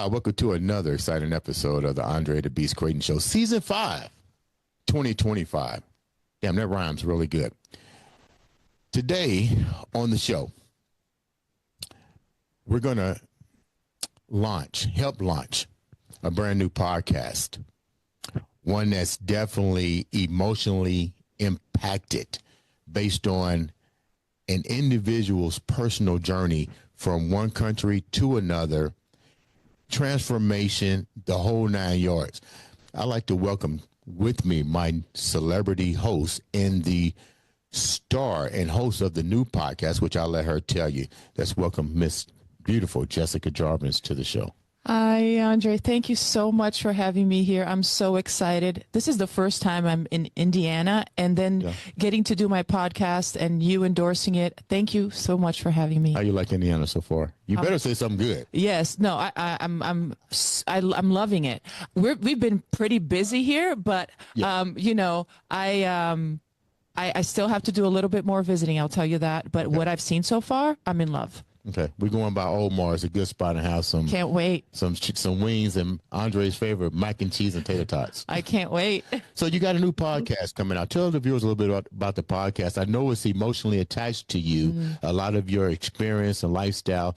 Hi, welcome to another exciting episode of the Andre The Beast Crayton Show, Season 5, 2025. Damn, that rhymes really good. Today on the show, we're going to help launch a brand new podcast, one that's definitely emotionally impacted based on an individual's personal journey from one country to another, transformation, the whole 9 yards. I'd like to welcome with me my celebrity host and the star and host of the new podcast, which I'll let her tell you. Let's welcome Miss Beautiful Jessica Jarvis to the show. Hi, Andre. Thank you so much for having me here. I'm so excited. This is the first time I'm in Indiana, and then getting to do my podcast and you endorsing it. Thank you so much for having me. How you like Indiana so far? You better say something good. Yes. No, I'm loving it. We've been pretty busy here, but you know, I still have to do a little bit more visiting. I'll tell you that. But what I've seen so far, I'm in love. Okay, we're going by Omar. It's a good spot to have some. Can't wait. Some wings and Andre's favorite mac and cheese and tater tots. I can't wait. So you got a new podcast coming out. Tell the viewers a little bit about the podcast. I know it's emotionally attached to you, a lot of your experience and lifestyle.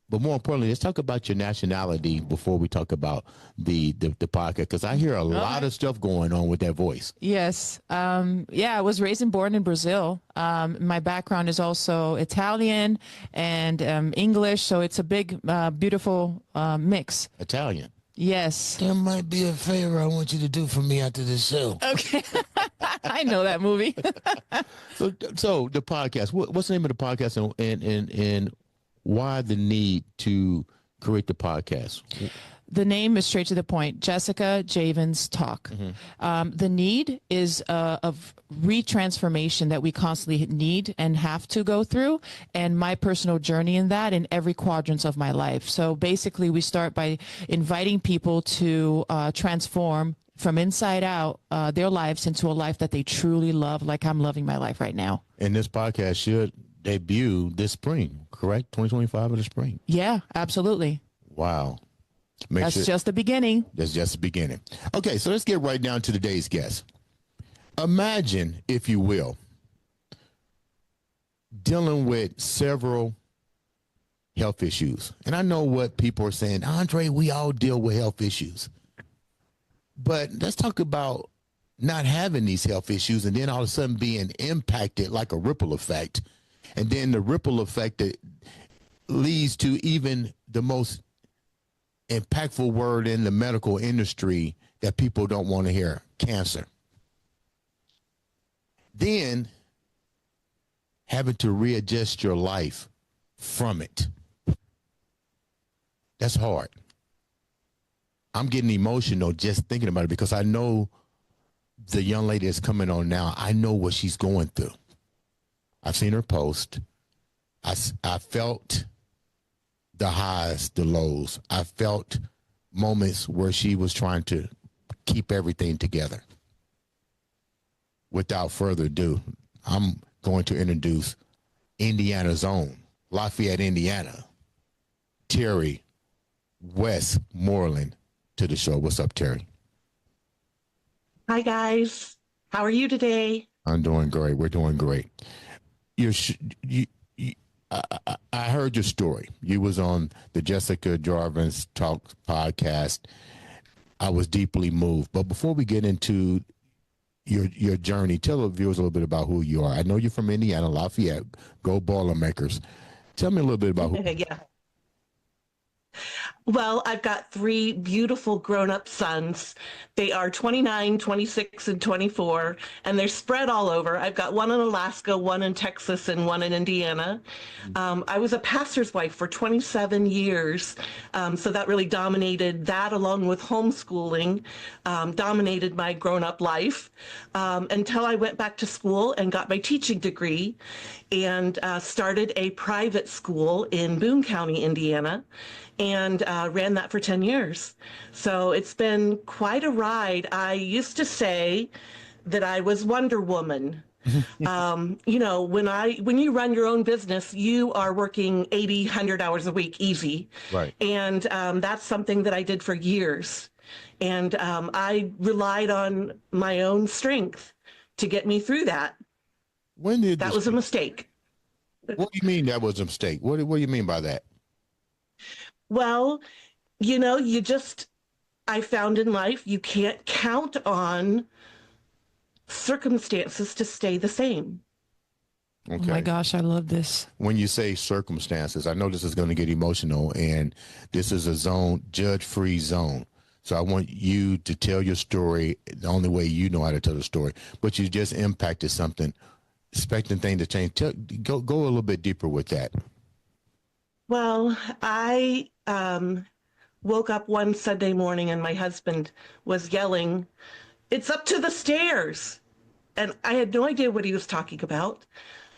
But more importantly, let's talk about your nationality before we talk about the podcast, because I hear a lot of stuff going on with that voice. Yes. I was raised and born in Brazil. My background is also Italian and English, so it's a big, beautiful mix. Italian. Yes. There might be a favor I want you to do for me after this show. Okay. I know that movie. So the podcast, what's the name of the podcast and why the need to create the podcast? The name is straight to the point. Jessica Javen's Talk. The need is of retransformation that we constantly need and have to go through, and my personal journey in that in every quadrant of my life. So basically, we start by inviting people to transform from inside out their lives into a life that they truly love, like I'm loving my life right now. And this podcast should debut this spring, correct? 2025 of the spring. Yeah, absolutely. Wow. That's just the beginning. That's just the beginning. Okay, so let's get right down to today's guest. Imagine, if you will, dealing with several health issues. And I know what people are saying, Andre, we all deal with health issues. But let's talk about not having these health issues and then all of a sudden being impacted like a ripple effect. And then the ripple effect that leads to even the most impactful word in the medical industry that people don't want to hear, cancer. Then having to readjust your life from it. That's hard. I'm getting emotional just thinking about it because I know the young lady that's coming on now, I know what she's going through. I've seen her post. I felt the highs, the lows. I felt moments where she was trying to keep everything together. Without further ado, I'm going to introduce Indiana's own, Lafayette, Indiana, Terri Westmoreland to the show. What's up, Terri? Hi, guys. How are you today? I'm doing great. We're doing great. I heard your story. You was on the Jessica Jarvis Talk podcast. I was deeply moved. But before we get into your journey, tell the viewers a little bit about who you are. I know you're from Indiana, Lafayette. Go Boilermakers. Tell me a little bit about who. Yeah. Well, I've got 3 beautiful grown-up sons. They are 29, 26, and 24, and they're spread all over. I've got one in Alaska, one in Texas, and one in Indiana. I was a pastor's wife for 27 years, so that really dominated that, along with homeschooling, dominated my grown-up life until I went back to school and got my teaching degree and started a private school in Boone County, Indiana, and ran that for 10 years. So it's been quite a ride. I used to say that I was Wonder Woman You know, when you run your own business, you are working 80, 100 hours a week, easy. Right. And that's something that I did for years. And I relied on my own strength to get me through that. When did That was a mistake. What do you mean that was a mistake? What do you mean by that? Well, you know, I found in life, you can't count on circumstances to stay the same. Okay. Oh my gosh, I love this. When you say circumstances, I know this is going to get emotional, and this is a judge-free zone. So I want you to tell your story the only way you know how to tell the story. But you just impacted something, expecting things to change. Go a little bit deeper with that. Well, I woke up one Sunday morning and my husband was yelling, "It's up to the stairs." And I had no idea what he was talking about.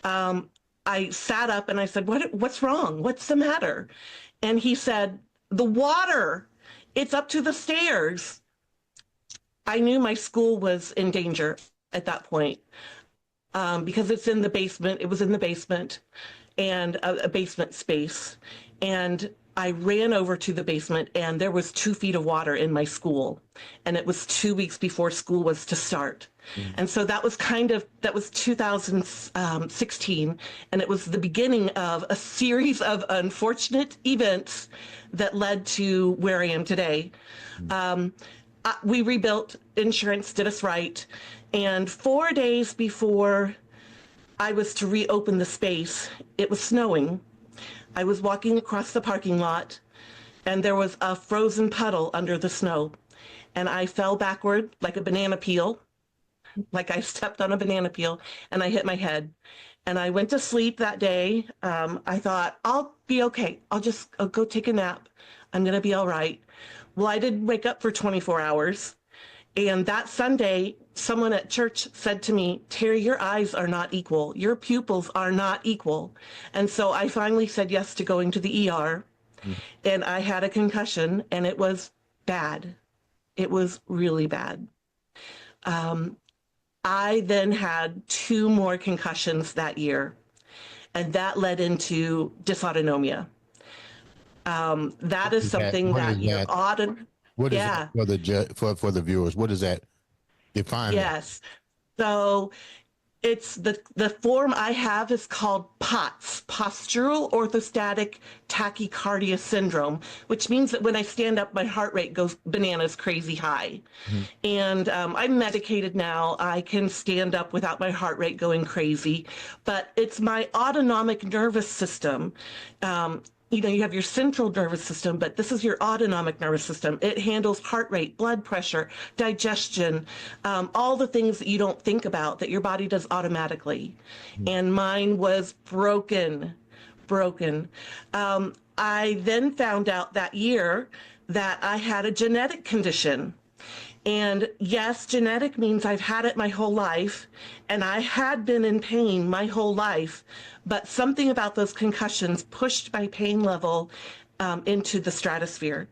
I sat up and I said, what's wrong? What's the matter? And he said, "The water, it's up to the stairs." I knew my school was in danger at that point because it's in the basement. It was in the basement and a basement space. And I ran over to the basement and there was 2 feet of water in my school. And it was 2 weeks before school was to start. And so that was 2016. And it was the beginning of a series of unfortunate events that led to where I am today. We rebuilt, insurance did us right. And 4 days before I was to reopen the space, it was snowing. I was walking across the parking lot and there was a frozen puddle under the snow. And I fell backward like a banana peel, like I stepped on a banana peel, and I hit my head. And I went to sleep that day. I thought, I'll be okay. I'll go take a nap. I'm going to be all right. Well, I didn't wake up for 24 hours. And that Sunday, someone at church said to me, "Terri, your eyes are not equal. Your pupils are not equal." And so I finally said yes to going to the ER. And I had a concussion, and it was bad. It was really bad. I then had 2 more concussions that year, and that led into dysautonomia. That is something that you're odd. What is Yeah. that for the viewers? What does that define? Yes. So it's the form I have is called POTS, postural orthostatic tachycardia syndrome, which means that when I stand up, my heart rate goes bananas crazy high. And I'm medicated now. I can stand up without my heart rate going crazy, but it's my autonomic nervous system. You know, you have your central nervous system, but this is your autonomic nervous system. It handles heart rate, blood pressure, digestion, all the things that you don't think about that your body does automatically. And mine was broken. I then found out that year that I had a genetic condition. And yes, genetic means I've had it my whole life, and I had been in pain my whole life, but something about those concussions pushed my pain level into the stratosphere.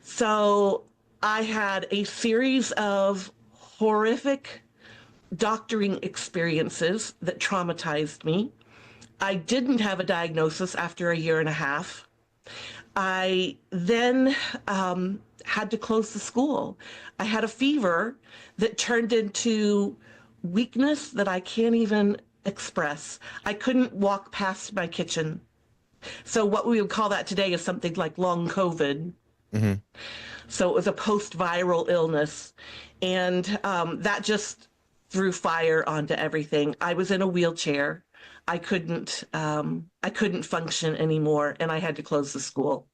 So I had a series of horrific doctoring experiences that traumatized me. I didn't have a diagnosis after a year and a half. I then had to close the school. I had a fever that turned into weakness that I can't even express. I couldn't walk past my kitchen. So what we would call that today is something like long COVID. So it was a post-viral illness. And that just threw fire onto everything. I was in a wheelchair. I couldn't function anymore, and I had to close the school.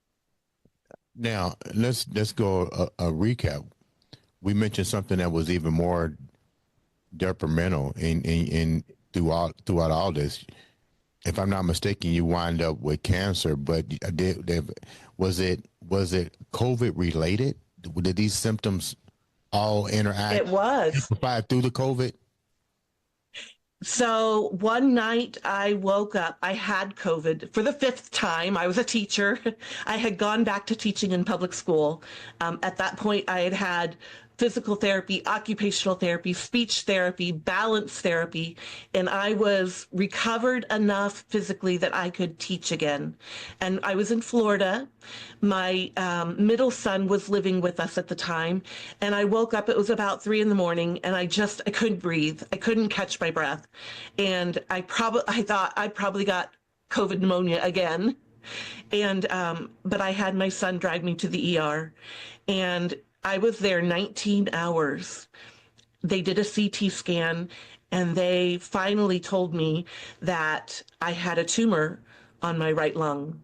Now let's go a recap. We mentioned something that was even more detrimental in throughout all this. If I'm not mistaken, you wind up with cancer. But was it COVID related? Did these symptoms all interact? It was. Amplified through the COVID? So one night I woke up, I had COVID for the 5th time. I was a teacher. I had gone back to teaching in public school. At that point, I had had physical therapy, occupational therapy, speech therapy, balance therapy, and I was recovered enough physically that I could teach again. And I was in Florida. My middle son was living with us at the time, and I woke up, it was about 3 a.m, and I couldn't breathe. I couldn't catch my breath. And I thought I probably got COVID pneumonia again. And but I had my son drive me to the ER, and I was there 19 hours. They did a CT scan, and they finally told me that I had a tumor on my right lung,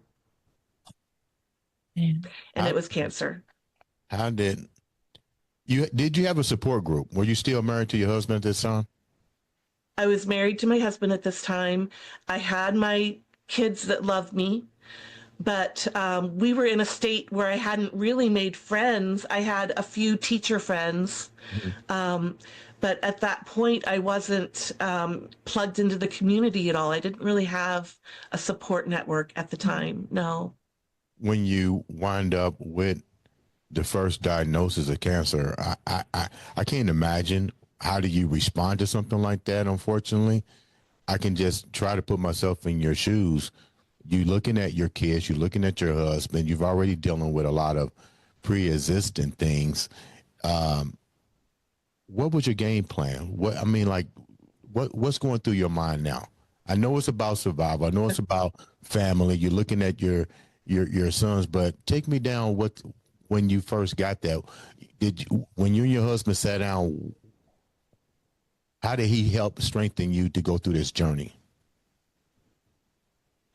and it was cancer. How did you have a support group? Were you still married to your husband at this time? I was married to my husband at this time. I had my kids that loved me. But we were in a state where I hadn't really made friends. I had a few teacher friends. But at that point, I wasn't plugged into the community at all. I didn't really have a support network at the time. No. When you wind up with the first diagnosis of cancer, I can't imagine how do you respond to something like that, unfortunately. I can just try to put myself in your shoes. You looking at your kids, you're looking at your husband, you've already dealing with a lot of pre-existing things. What was your game plan? What's going through your mind now? I know it's about survival. I know it's about family. You're looking at your sons, but take me down when you first got that. When you and your husband sat down, how did he help strengthen you to go through this journey?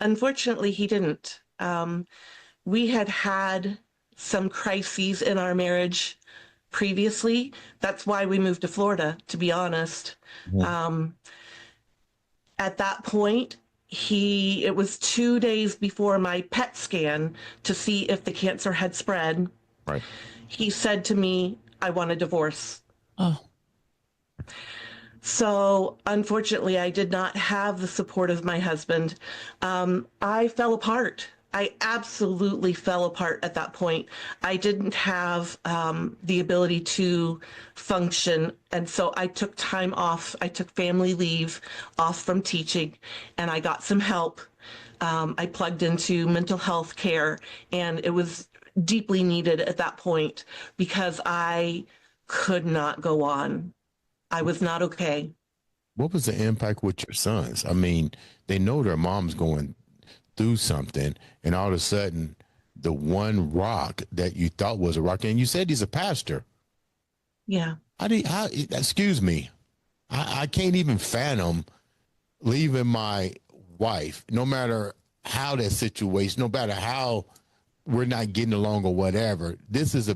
Unfortunately, he didn't. We had some crises in our marriage previously. That's why we moved to Florida, to be honest. At that point, it was 2 days before my PET scan to see if the cancer had spread. Right. He said to me, "I want a divorce." Oh. So unfortunately, I did not have the support of my husband. I fell apart. I absolutely fell apart at that point. I didn't have the ability to function. And so I took time off. I took family leave off from teaching, and I got some help. I plugged into mental health care, and it was deeply needed at that point because I could not go on. I was not okay. What was the impact with your sons? I mean, they know their mom's going through something, and all of a sudden, the one rock that you thought was a rock, and you said he's a pastor. Yeah. Excuse me. I can't even fathom leaving my wife, no matter how that situation, no matter how we're not getting along or whatever. This is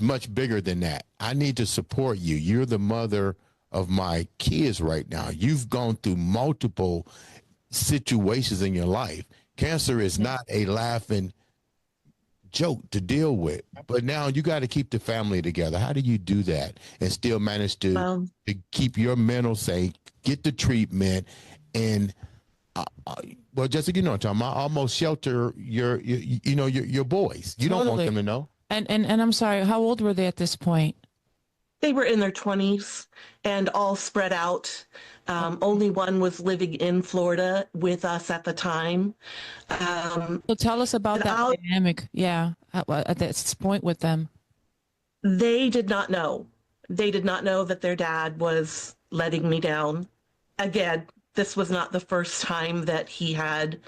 much bigger than that. I need to support you. You're the mother of my kids right now. You've gone through multiple situations in your life. Cancer is not a laughing joke to deal with, but now you got to keep the family together. How do you do that and still manage to keep your mental safe, get the treatment, and well, Jessica, you know what I'm talking about, almost shelter your boys. You don't want them to know. And I'm sorry, how old were they at this point? They were in their 20s and all spread out. Only one was living in Florida with us at the time. So tell us about that dynamic. Yeah, at this point with them. They did not know. They did not know that their dad was letting me down. Again, this was not the first time that he had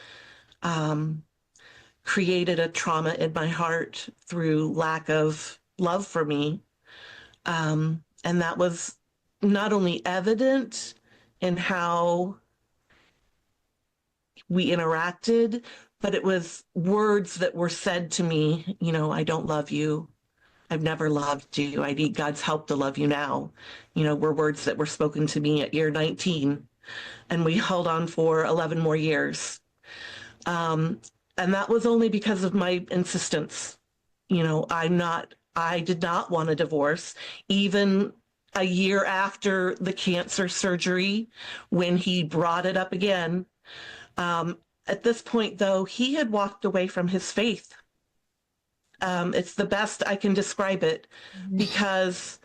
created a trauma in my heart through lack of love for me. And that was not only evident in how we interacted, but it was words that were said to me, I don't love you. I've never loved you. I need God's help to love you now. Were words that were spoken to me at year 19. And we held on for 11 more years. And that was only because of my insistence. I did not want a divorce. Even a year after the cancer surgery, when he brought it up again, at this point, though, he had walked away from his faith. It's the best I can describe it, because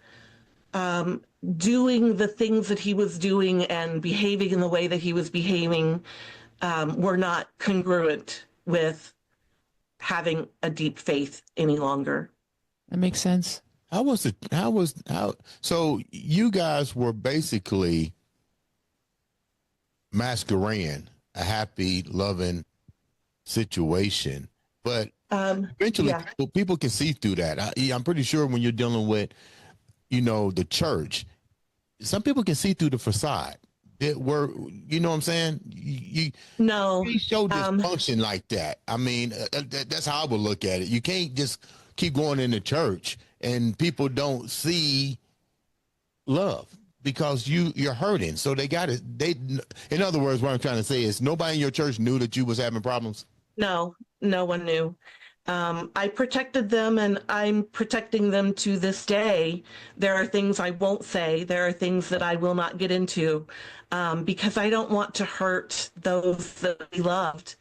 doing the things that he was doing and behaving in the way that he was behaving were not congruent with having a deep faith any longer. That makes sense. So you guys were basically masquerading a happy, loving situation, but eventually Yeah. people can see through that. I'm pretty sure when you're dealing with, the church, some people can see through the facade. That were, you know what I'm saying? No. You show dysfunction like that. I mean, that's how I would look at it. You can't just keep going into church and people don't see love because you're hurting. So they got it. In other words, what I'm trying to say is nobody in your church knew that you was having problems. No, no one knew. I protected them, and I'm protecting them to this day. There are things I won't say. There are things that I will not get into, because I don't want to hurt those that we loved.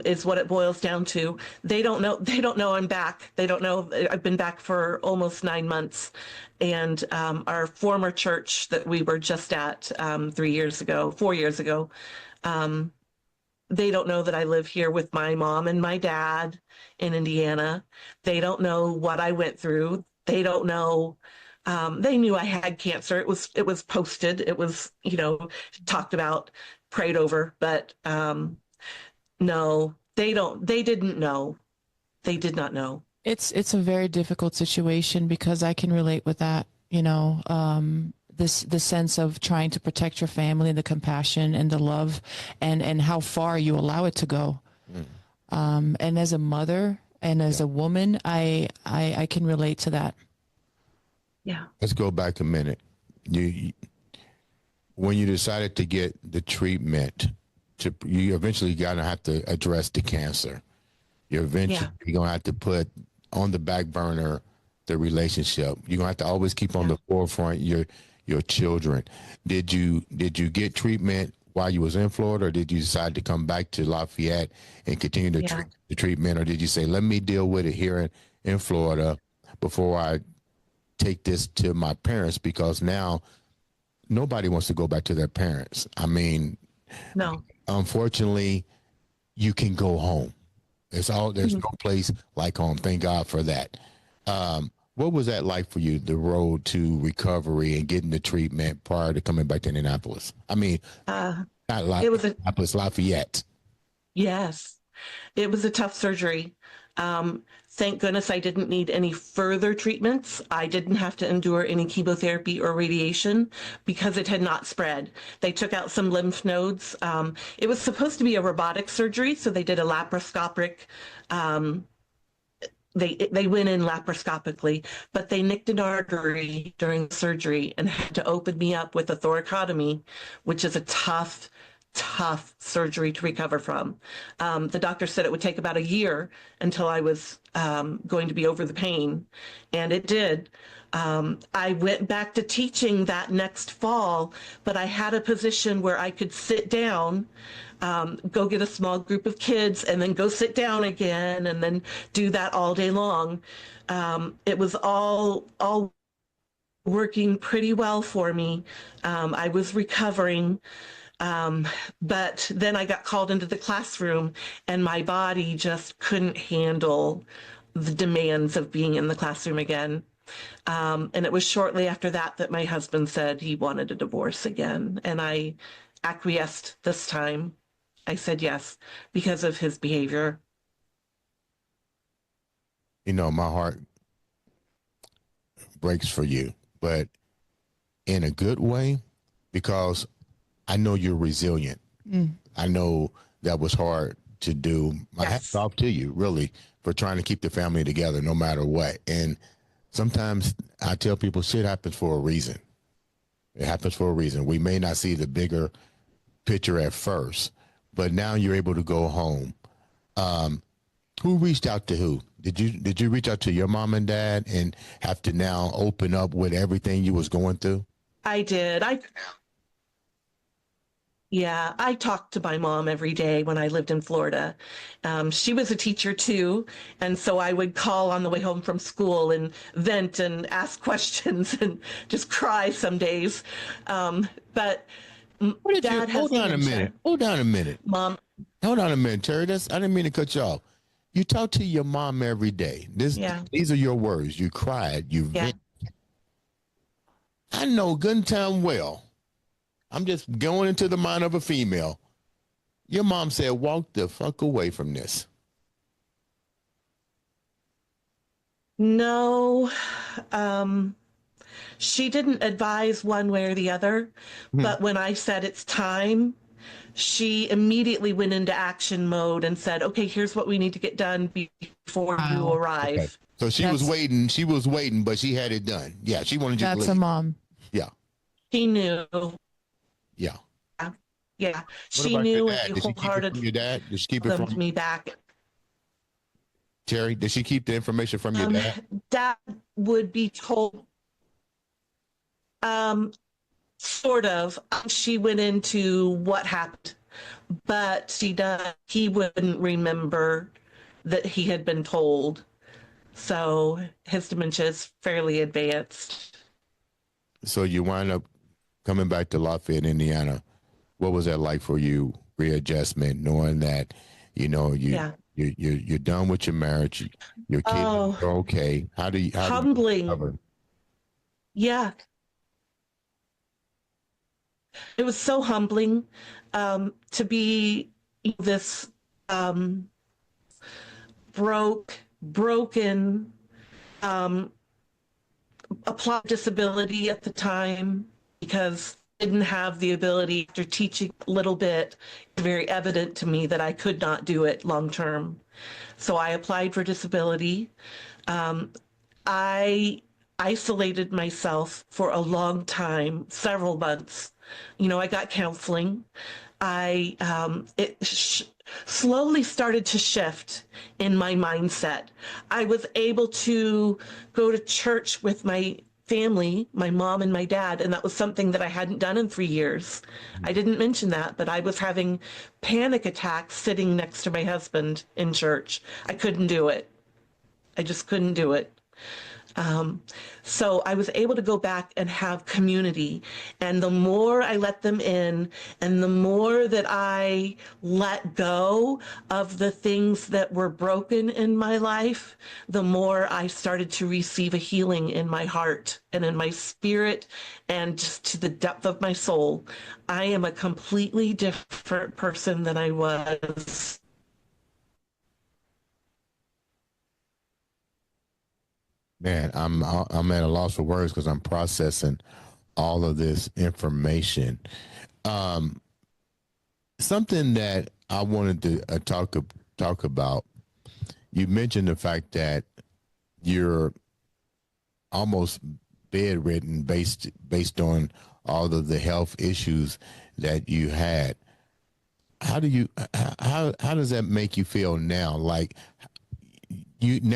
Is what it boils down to. They don't know. They don't know I'm back. They don't know I've been back for almost 9 months. And our former church that we were just at 4 years ago, they don't know that I live here with my mom and my dad in Indiana. They don't know what I went through. They don't know. They knew I had cancer. It was posted. It was, talked about, prayed over, but no, they don't. They didn't know. They did not know. It's a very difficult situation because I can relate with that. The sense of trying to protect your family, the compassion and the love, and how far you allow it to go. And as a mother and as a woman, I can relate to that. Yeah. Let's go back a minute. When you decided to get the treatment, you eventually gonna have to address the cancer. You're eventually gonna have to put on the back burner the relationship. You're gonna have to always keep on the forefront your children. Did you get treatment while you was in Florida, or did you decide to come back to Lafayette and continue the treatment, or did you say, let me deal with it here in Florida before I take this to my parents, because now nobody wants to go back to their parents. I mean, No. unfortunately, you can go home. There's no place like home. Thank God for that. What was that like for you, the road to recovery and getting the treatment prior to coming back to Indianapolis? I mean, not Indianapolis, Lafayette. Yes, it was a tough surgery. Thank goodness I didn't need any further treatments. I didn't have to endure any chemotherapy or radiation because it had not spread. They took out some lymph nodes. It was supposed to be a robotic surgery, so they did a laparoscopic. They went in laparoscopically, but they nicked an artery during surgery and had to open me up with a thoracotomy, which is a tough surgery to recover from. The doctor said it would take about a year until I was going to be over the pain, and it did. I went back to teaching that next fall, but I had a position where I could sit down, go get a small group of kids, and then go sit down again, and then do that all day long. It was all working pretty well for me. I was recovering. But then I got called into the classroom, and my body just couldn't handle the demands of being in the classroom again. And it was shortly after that my husband said he wanted a divorce again. And I acquiesced this time. I said yes, because of his behavior. My heart breaks for you, but in a good way, because I know you're resilient. I know that was hard to do. My hat's off to you, really, for trying to keep the family together no matter what. And sometimes I tell people shit happens for a reason. It happens for a reason. We may not see the bigger picture at first, but now you're able to go home. Who reached out to who? Did you reach out to your mom and dad and have to now open up with everything you was going through? I did. Yeah, I talked to my mom every day when I lived in Florida. She was a teacher too, and so I would call on the way home from school and vent and ask questions and just cry some days. But What did you, Dad has hold on a dementia. minute. Hold on a minute. Mom, Hold on a minute, Terry. I didn't mean to cut you off. You talk to your mom every day. Yeah. These are your words. You cried. You yeah, vent. I know good and time well. I'm just going into the mind of a female. Your mom said, walk the fuck away from this. no, she didn't advise one way or the other. But when I said it's time, she immediately went into action mode and said, okay, here's what we need to get done before you arrive. Okay. So she was waiting. She was waiting, but she had it done. Yeah, she wanted you to That's leave. a mom. Yeah, She knew. yeah. Yeah, What she about knew your and dad? Did she keep it wholeheartedly from your dad? Did she keep it welcomed from me back. Terry? Did she keep the information from your dad? Dad would be told, sort of. She went into what happened, but he wouldn't remember that he had been told. So his dementia is fairly advanced. So you wind up coming back to Lafayette, Indiana. What was that like for you? Readjustment, knowing that, you're done with your marriage, your kids are okay. How do you Humbling. recover? Yeah. It was so humbling to be this broken, applied disability at the time, because I didn't have the ability. After teaching a little bit, it's very evident to me that I could not do it long term. So I applied for disability. I isolated myself for a long time, several months. I got counseling. It slowly started to shift in my mindset. I was able to go to church with my family, my mom and my dad, and that was something that I hadn't done in 3 years. I didn't mention that, but I was having panic attacks sitting next to my husband in church. I couldn't do it. I just couldn't do it. So I was able to go back and have community. And the more I let them in, and the more that I let go of the things that were broken in my life, the more I started to receive a healing in my heart and in my spirit and just to the depth of my soul. I am a completely different person than I was. Man, I'm at a loss for words because I'm processing all of this information. Something that I wanted to talk about. You mentioned the fact that you're almost bedridden based on all of the health issues that you had. How does that make you feel now? Like,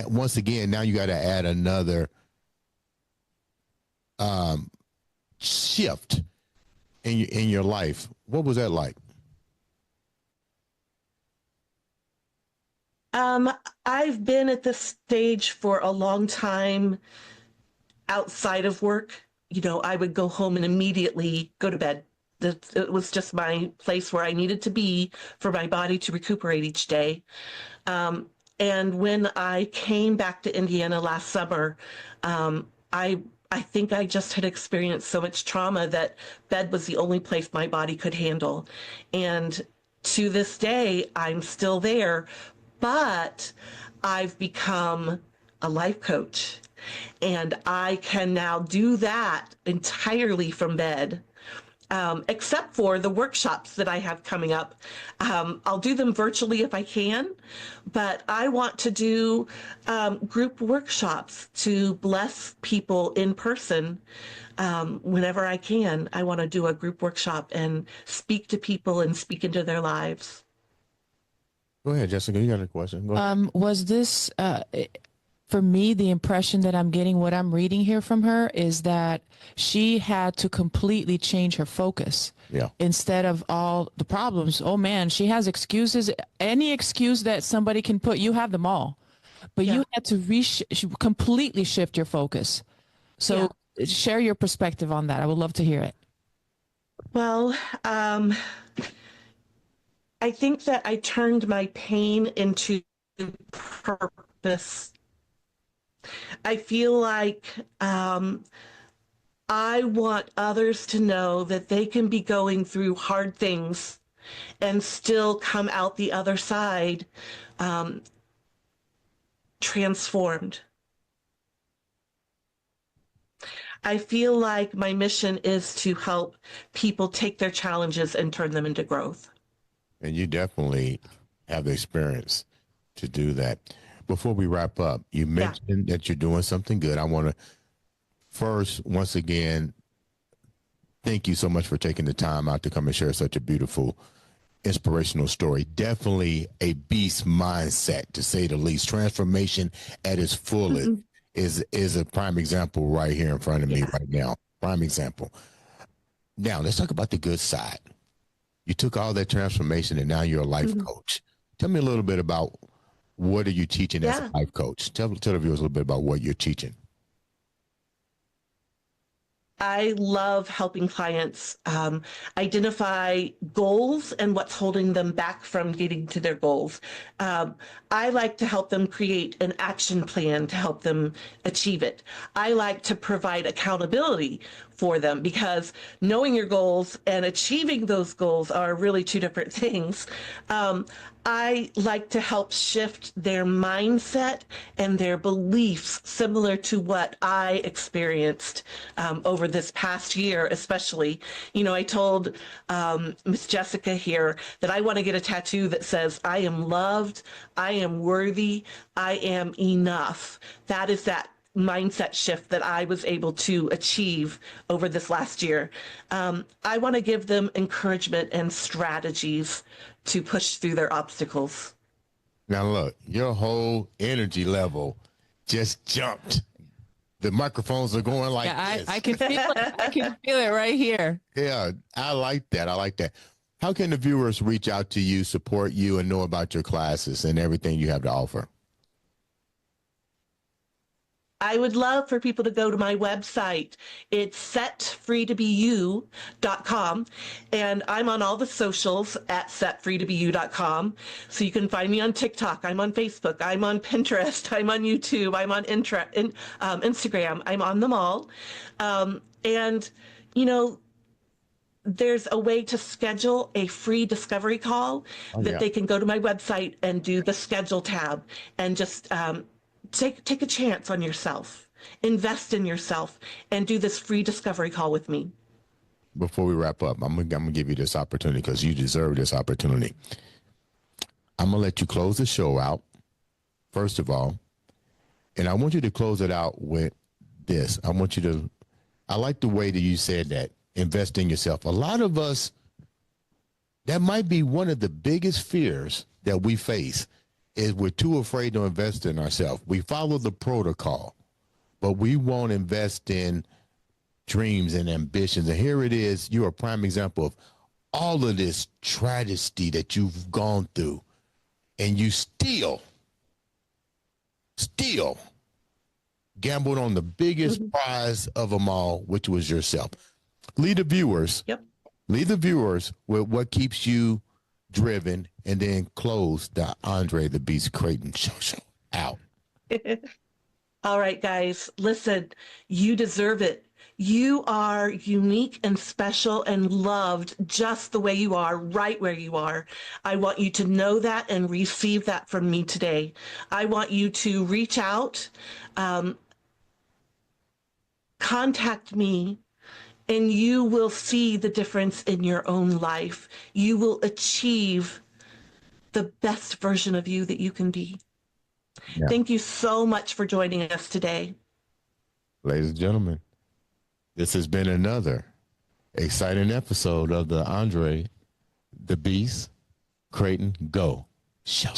once again, now you got to add another shift in your life. What was that like? I've been at this stage for a long time outside of work. I would go home and immediately go to bed. It was just my place where I needed to be for my body to recuperate each day. And when I came back to Indiana last summer, I think I just had experienced so much trauma that bed was the only place my body could handle. And to this day, I'm still there, but I've become a life coach. And I can now do that entirely from bed. Except for the workshops that I have coming up. I'll do them virtually if I can, but I want to do group workshops to bless people in person whenever I can. I want to do a group workshop and speak to people and speak into their lives. Go ahead, Jessica. You got a question? Go ahead. Was this for me, the impression that I'm getting, what I'm reading here from her, is that she had to completely change her focus. Yeah. Instead of all the problems, oh man, she has excuses. Any excuse that somebody can put, you have them all. But you had to completely shift your focus. So share your perspective on that. I would love to hear it. Well, I think that I turned my pain into purpose. I feel like I want others to know that they can be going through hard things and still come out the other side transformed. I feel like my mission is to help people take their challenges and turn them into growth. And you definitely have the experience to do that. Before we wrap up, you mentioned that you're doing something good. I want to first, once again, thank you so much for taking the time out to come and share such a beautiful, inspirational story. Definitely a beast mindset, to say the least. Transformation at its fullest is a prime example right here in front of me right now. Prime example. Now, let's talk about the good side. You took all that transformation and now you're a life coach. Tell me a little bit about what are you teaching as a life coach? Tell the viewers a little bit about what you're teaching. I love helping clients identify goals and what's holding them back from getting to their goals. I like to help them create an action plan to help them achieve it. I like to provide accountability for them, because knowing your goals and achieving those goals are really two different things. I like to help shift their mindset and their beliefs, similar to what I experienced over this past year, especially. You know, I told Miss Jessica here that I want to get a tattoo that says, I am loved, I am worthy, I am enough. That is that mindset shift that I was able to achieve over this last year. I want to give them encouragement and strategies to push through their obstacles. Now, look, your whole energy level just jumped. The microphones are going like this. I can feel it. I can feel it right here. Yeah, I like that. I like that. How can the viewers reach out to you, support you, and know about your classes and everything you have to offer? I would love for people to go to my website. It's setfreetobeyou.com, and I'm on all the socials at setfreetobeyou.com. So you can find me on TikTok. I'm on Facebook. I'm on Pinterest. I'm on YouTube. I'm on Instagram. I'm on them all. And, you know, there's a way to schedule a free discovery call that they can go to my website and do the schedule tab and just take a chance on yourself, invest in yourself, and do this free discovery call with me. Before we wrap up, I'm gonna give you this opportunity because you deserve this opportunity. I'm gonna let you close the show out, first of all, and I want you to close it out with this. I like the way that you said that, invest in yourself. A lot of us, that might be one of the biggest fears that we face, is we're too afraid to invest in ourselves. We follow the protocol, but we won't invest in dreams and ambitions. And here it is. You're a prime example of all of this tragedy that you've gone through, and you still gambled on the biggest prize of them all, which was yourself. Lead the viewers with what keeps you driven, and then close the Andre the Beast Crayton show out. All right, guys, listen, you deserve it. You are unique and special and loved just the way you are, right where you are. I want you to know that and receive that from me today. I want you to reach out, contact me, and you will see the difference in your own life. You will achieve the best version of you that you can be. Yeah. Thank you so much for joining us today. Ladies and gentlemen, this has been another exciting episode of the Andre the Beast Crayton Go Show.